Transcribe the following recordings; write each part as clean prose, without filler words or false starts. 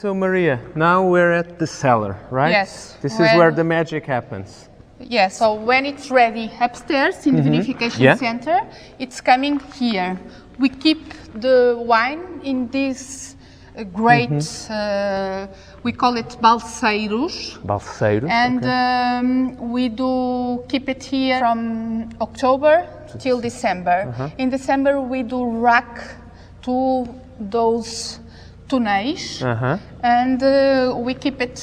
So Maria, now we're at the cellar, right? Yes. This is where the magic happens. Yeah, so when it's ready upstairs in the vinification center, it's coming here. We keep the wine in this great, we call it balseiros. Balseiros, and we do keep it here from October till December. In December we do rack to those Tawny, and we keep it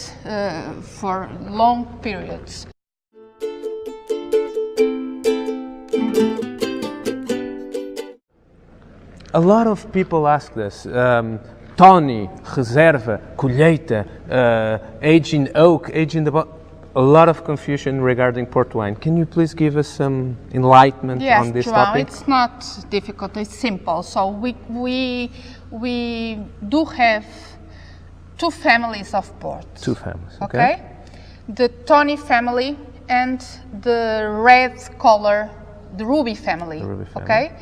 for long periods. A lot of people ask this. Tawny, reserva, colheita, age in oak, age in the bottle. A lot of confusion regarding port wine. Can you please give us some enlightenment on this topic? Yes, it's not difficult. It's simple. So we do have two families of port. Two families. Okay. The Tawny family and the red color, the ruby family. The ruby family. Okay.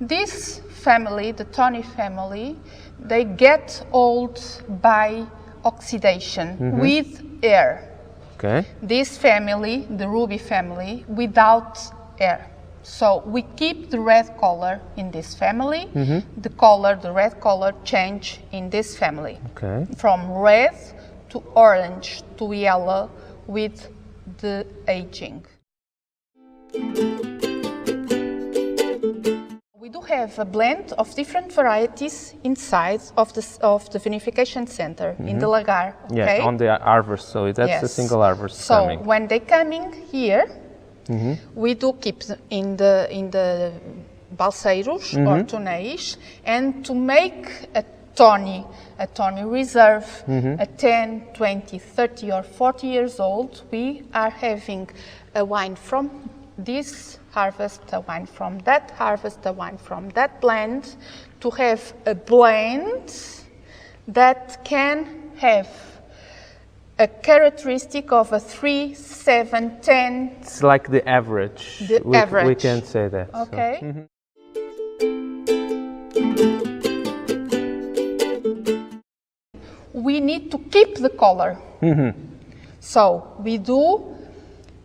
This family, the Tawny family, they get old by oxidation with air. Okay. This family, the ruby family, without air. So we keep the red color in this family. The red color change in this family. Okay. From red to orange to yellow with the aging. We do have a blend of different varieties inside of the vinification center in the lagar. Okay? Yeah, on the harvest, so that's a single harvest coming. So when they coming here, we do keep in the balseiros or Tawny, and to make a Tawny reserve, a 10, 20, 30 or 40 years old, we are having a wine from this harvest, a wine from that harvest, a wine from that blend, to have a blend that can have a characteristic of a 3, 7, 10. It's like the average. The average. We can say that. Okay. So. We need to keep the color. So we do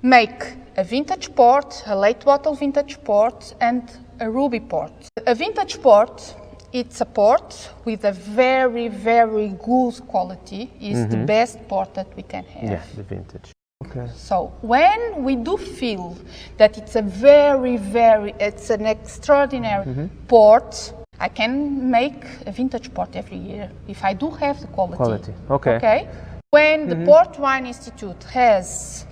make a vintage port, a late bottle vintage port, and a ruby port. A vintage port, it's a port with a very, very good quality. It's the best port that we can have. Yeah, the vintage. Okay. So when we do feel that it's a very, it's an extraordinary port, I can make a vintage port every year if I do have the quality. Okay. Okay. When the Port Wine Institute has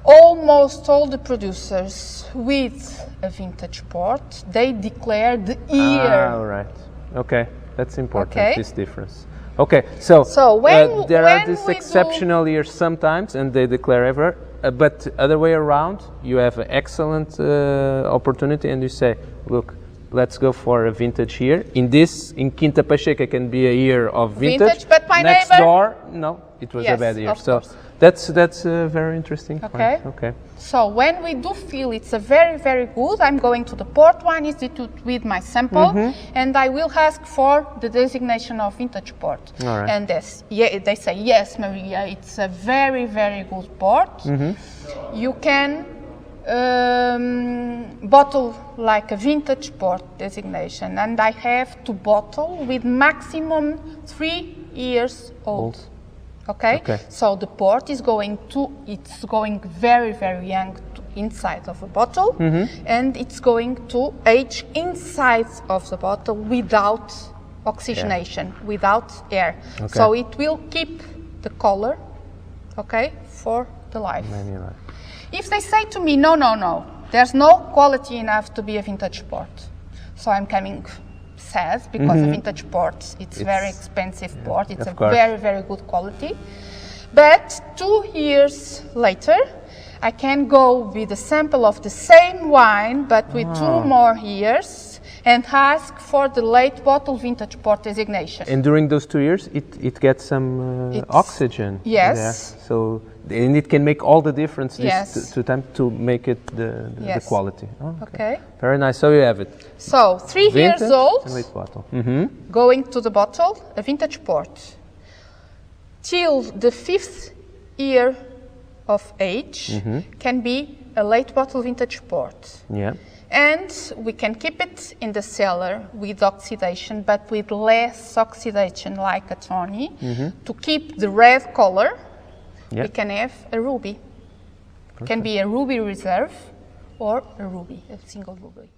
almost all the producers with a vintage port, they declare the year. Ah, right. Okay, that's important, Okay. this difference. Okay, so when there are these we exceptional years sometimes, and they declare ever, but other way around, you have an excellent opportunity, and you say, look, let's go for a vintage year. In Quinta Pacheca can be a year of vintage. But my next neighbor, door, no, it was a bad year. Of so course. that's a very interesting Okay. point. Okay. So when we do feel it's a very, very good, I'm going to the Port Wine Institute with my sample, and I will ask for the designation of vintage port. All right. And they say, yes, Maria, it's a very, very good port. You can bottle like a vintage port designation, and I have to bottle with maximum 3 years old. Okay? So the port is going very, very young inside of a bottle, and it's going to age inside of the bottle without oxygenation, without air. Okay. So it will keep the color, okay, for the life. If they say to me, no, there's no quality enough to be a vintage port, so I'm coming sad, because a vintage port, it's very expensive port, it's a very, very good quality. But 2 years later, I can go with a sample of the same wine, but with 2 more years, and ask for the late bottle vintage port designation. And during those 2 years, it gets some oxygen. Yes. There. So, and it can make all the difference Yes. to make it the quality. Oh, Okay. Very nice. So you have it. So 3 years Vintage old, and late bottle. going to the bottle, a vintage port. till the 5th year of age can be a late bottle vintage port. Yeah. And we can keep it in the cellar with oxidation, but with less oxidation like a Tawny. To keep the red color, we can have a ruby. It can be a ruby reserve or a ruby, a single ruby.